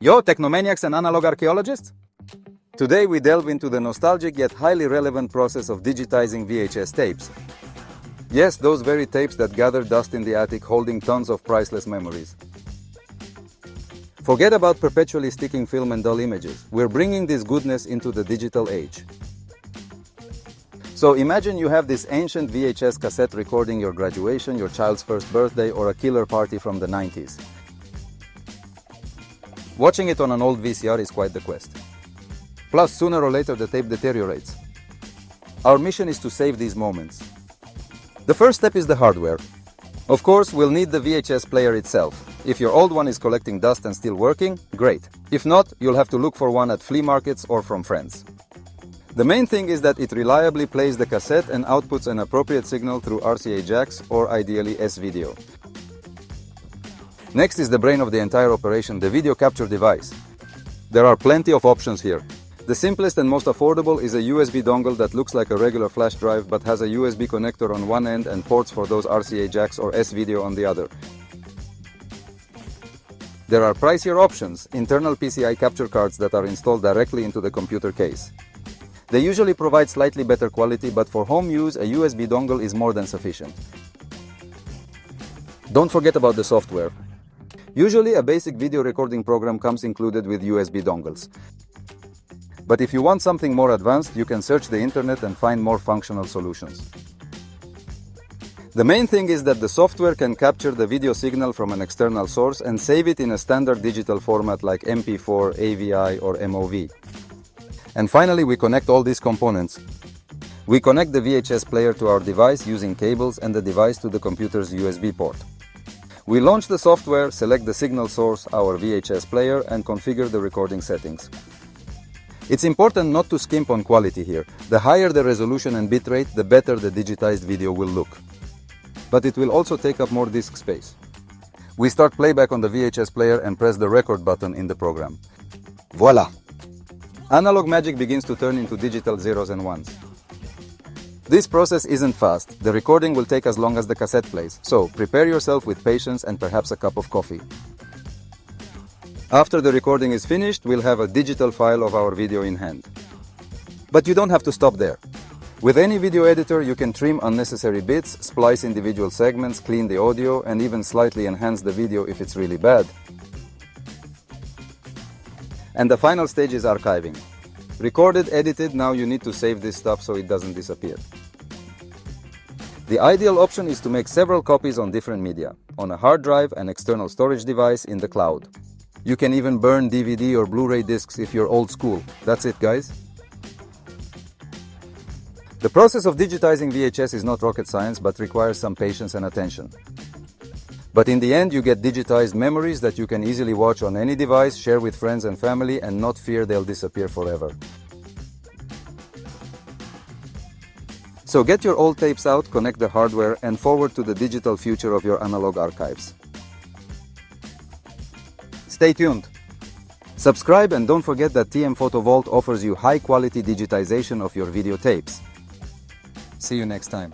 Yo, technomaniacs and analog archaeologists! Today we delve into the nostalgic yet highly relevant process of digitizing VHS tapes. Yes, those very tapes that gather dust in the attic holding tons of priceless memories. Forget about perpetually sticking film and dull images. We're bringing this goodness into the digital age. So imagine you have this ancient VHS cassette recording your graduation, your child's first birthday, or a killer party from the 90s. Watching it on an old VCR is quite the quest. Plus, sooner or later the tape deteriorates. Our mission is to save these moments. The first step is the hardware. Of course, we'll need the VHS player itself. If your old one is collecting dust and still working, great. If not, you'll have to look for one at flea markets or from friends. The main thing is that it reliably plays the cassette and outputs an appropriate signal through RCA jacks or ideally S-video. Next is the brain of the entire operation, the video capture device. There are plenty of options here. The simplest and most affordable is a USB dongle that looks like a regular flash drive but has a USB connector on one end and ports for those RCA jacks or S-video on the other. There are pricier options, internal PCI capture cards that are installed directly into the computer case. They usually provide slightly better quality, but for home use, a USB dongle is more than sufficient. Don't forget about the software. Usually, a basic video recording program comes included with USB dongles. But if you want something more advanced, you can search the internet and find more functional solutions. The main thing is that the software can capture the video signal from an external source and save it in a standard digital format like MP4, AVI, or MOV. And finally, we connect all these components. We connect the VHS player to our device using cables and the device to the computer's USB port. We launch the software, select the signal source, our VHS player, and configure the recording settings. It's important not to skimp on quality here. The higher the resolution and bitrate, the better the digitized video will look. But it will also take up more disk space. We start playback on the VHS player and press the record button in the program. Voila! Analog magic begins to turn into digital zeros and ones. This process isn't fast. The recording will take as long as the cassette plays, so prepare yourself with patience and perhaps a cup of coffee. After the recording is finished, we'll have a digital file of our video in hand. But you don't have to stop there. With any video editor, you can trim unnecessary bits, splice individual segments, clean the audio, and even slightly enhance the video if it's really bad. And the final stage is archiving. Recorded, edited, now you need to save this stuff so it doesn't disappear. The ideal option is to make several copies on different media, on a hard drive, an external storage device, in the cloud. You can even burn DVD or Blu-ray discs if you're old school. That's it, guys. The process of digitizing VHS is not rocket science, but requires some patience and attention. But in the end, you get digitized memories that you can easily watch on any device, share with friends and family, and not fear they'll disappear forever. So get your old tapes out, connect the hardware, and forward to the digital future of your analog archives. Stay tuned. Subscribe and don't forget that TM Photo Vault offers you high-quality digitization of your video tapes. See you next time.